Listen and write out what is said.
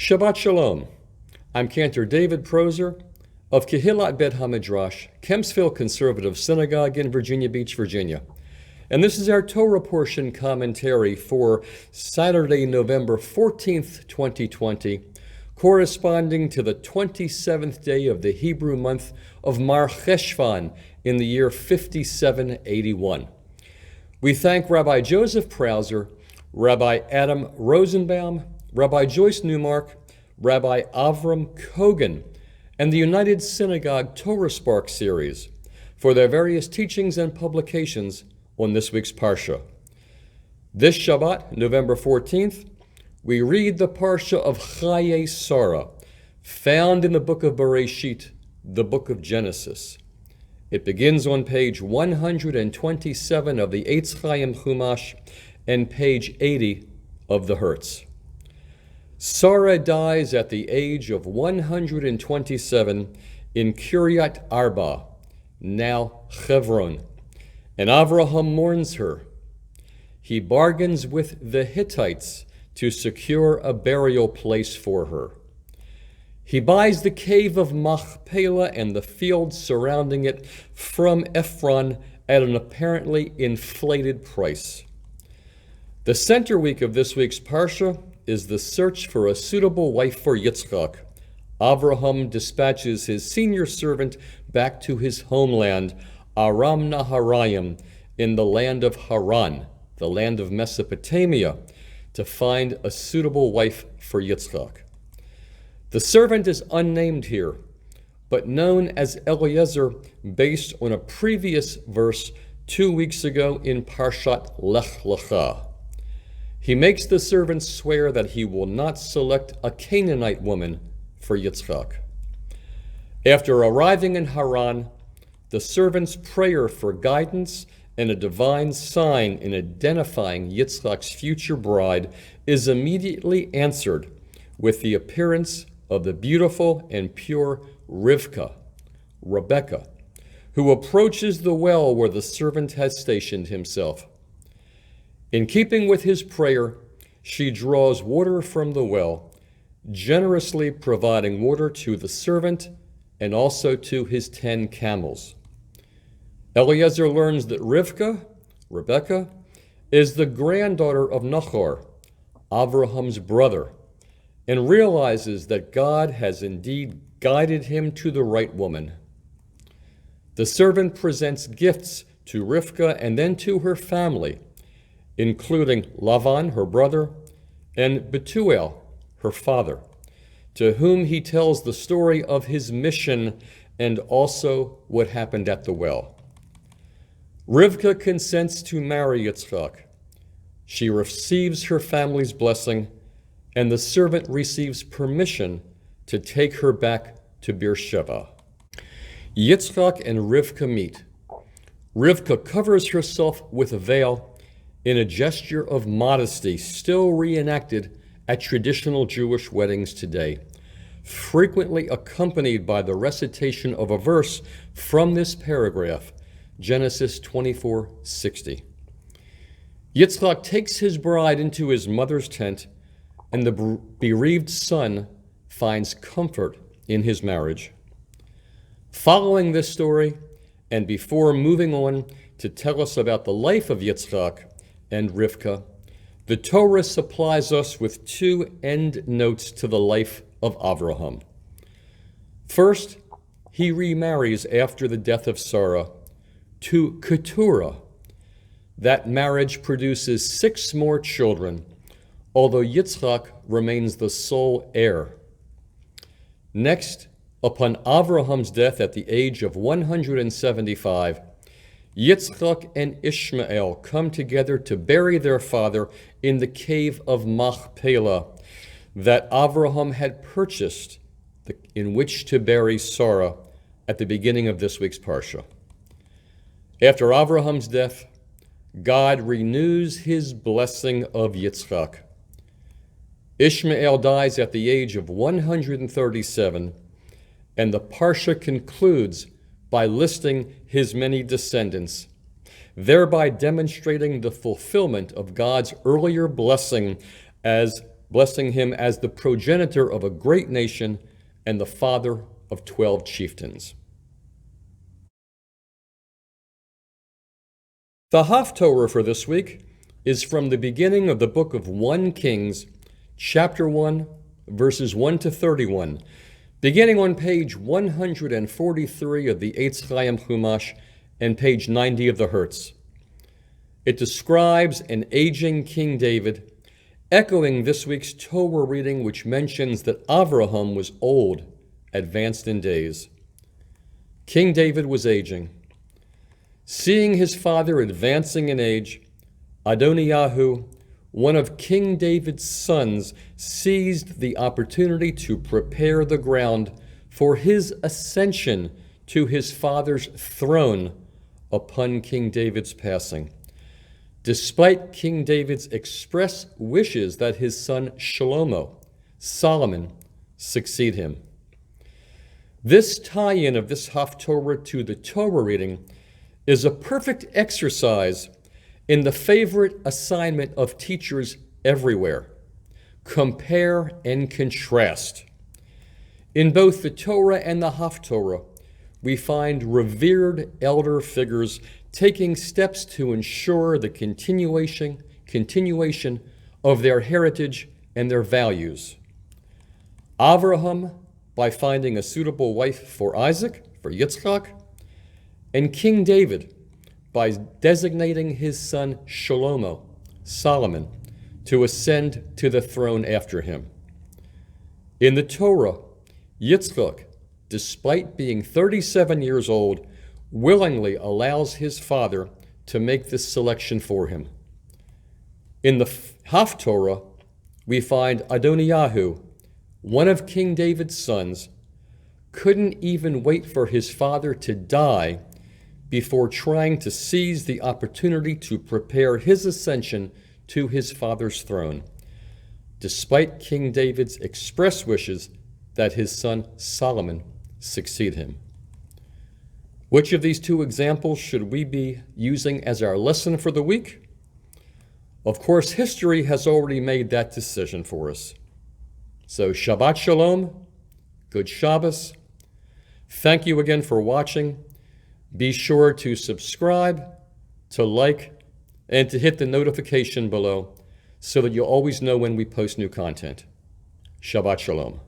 Shabbat Shalom. I'm Cantor David Prozer of Kehillat Bet HaMidrash, Kempsville Conservative Synagogue in Virginia Beach, Virginia. And this is our Torah portion commentary for Saturday, November 14th, 2020, corresponding to the 27th day of the Hebrew month of Mar Cheshvan in the year 5781. We thank Rabbi Joseph Prauser, Rabbi Adam Rosenbaum, Rabbi Joyce Newmark, Rabbi Avram Kogan, and the United Synagogue Torah Spark series for their various teachings and publications on this week's Parsha. This Shabbat, November 14th, we read the Parsha of Chayei Sarah, found in the book of Bereshit, the book of Genesis. It begins on page 127 of the Eitz Chaim Chumash and page 80 of the Hertz. Sarah dies at the age of 127 in Kiryat Arba, now Hebron, and Avraham mourns her. He bargains with the Hittites to secure a burial place for her. He buys the cave of Machpelah and the fields surrounding it from Ephron at an apparently inflated price. The center week of this week's Parsha is the search for a suitable wife for Yitzchak. Avraham dispatches his senior servant back to his homeland, Aram Naharayim, in the land of Haran, the land of Mesopotamia, to find a suitable wife for Yitzchak. The servant is unnamed here, but known as Eliezer based on a previous verse 2 weeks ago in Parshat Lech Lecha. He makes the servant swear that he will not select a Canaanite woman for Yitzchak. After arriving in Haran, the servant's prayer for guidance and a divine sign in identifying Yitzchak's future bride is immediately answered with the appearance of the beautiful and pure Rebecca, who approaches the well where the servant has stationed himself. In keeping with his prayer, she draws water from the well, generously providing water to the servant and also to his 10 camels. Eliezer learns that Rebecca, is the granddaughter of Nahor, Avraham's brother, and realizes that God has indeed guided him to the right woman. The servant presents gifts to Rivka and then to her family, including Lavan, her brother, and Bethuel, her father, to whom he tells the story of his mission and also what happened at the well. Rivka consents to marry Yitzchak. She receives her family's blessing, and the servant receives permission to take her back to Beersheba. Yitzchak and Rivka meet. Rivka covers herself with a veil in a gesture of modesty still reenacted at traditional Jewish weddings today, frequently accompanied by the recitation of a verse from this paragraph, Genesis 24:60. Yitzchak takes his bride into his mother's tent, and the bereaved son finds comfort in his marriage. Following this story, and before moving on to tell us about the life of Yitzchak and Rivka, the Torah supplies us with 2 end notes to the life of Avraham. First, he remarries after the death of Sarah to Keturah. That marriage produces 6 more children, although Yitzchak remains the sole heir. Next, upon Avraham's death at the age of 175, Yitzchak and Ishmael come together to bury their father in the cave of Machpelah that Avraham had purchased in which to bury Sarah at the beginning of this week's Parsha. After Avraham's death, God renews his blessing of Yitzchak. Ishmael dies at the age of 137, and the Parsha concludes by listing his many descendants, thereby demonstrating the fulfillment of God's earlier blessing as blessing him as the progenitor of a great nation and the father of 12 chieftains. The Haftorah for this week is from the beginning of the book of 1 Kings, chapter 1, verses 1 to 31, beginning on page 143 of the Eitz Chaim Chumash and page 90 of the Hertz. It describes an aging King David, echoing this week's Torah reading, which mentions that Avraham was old, advanced in days. King David was aging. Seeing his father advancing in age, Adoniyahu, one of King David's sons, seized the opportunity to prepare the ground for his ascension to his father's throne upon King David's passing, despite King David's express wishes that his son Shlomo, Solomon, succeed him. This tie-in of this Haftorah to the Torah reading is a perfect exercise in the favorite assignment of teachers everywhere: compare and contrast. In both the Torah and the Haftorah, we find revered elder figures taking steps to ensure the continuation of their heritage and their values. Avraham, by finding a suitable wife for Isaac, for Yitzchak, and King David, by designating his son Shlomo, Solomon, to ascend to the throne after him. In the Torah, Yitzchak, despite being 37 years old, willingly allows his father to make this selection for him. In the Haftorah, we find Adoniyahu, one of King David's sons, couldn't even wait for his father to die before trying to seize the opportunity to prepare his ascension to his father's throne, despite King David's express wishes that his son Solomon succeed him. Which of these two examples should we be using as our lesson for the week? Of course, history has already made that decision for us. So Shabbat Shalom, good Shabbos. Thank you again for watching. Be sure to subscribe, to like, and to hit the notification below so that you'll always know when we post new content. Shabbat Shalom.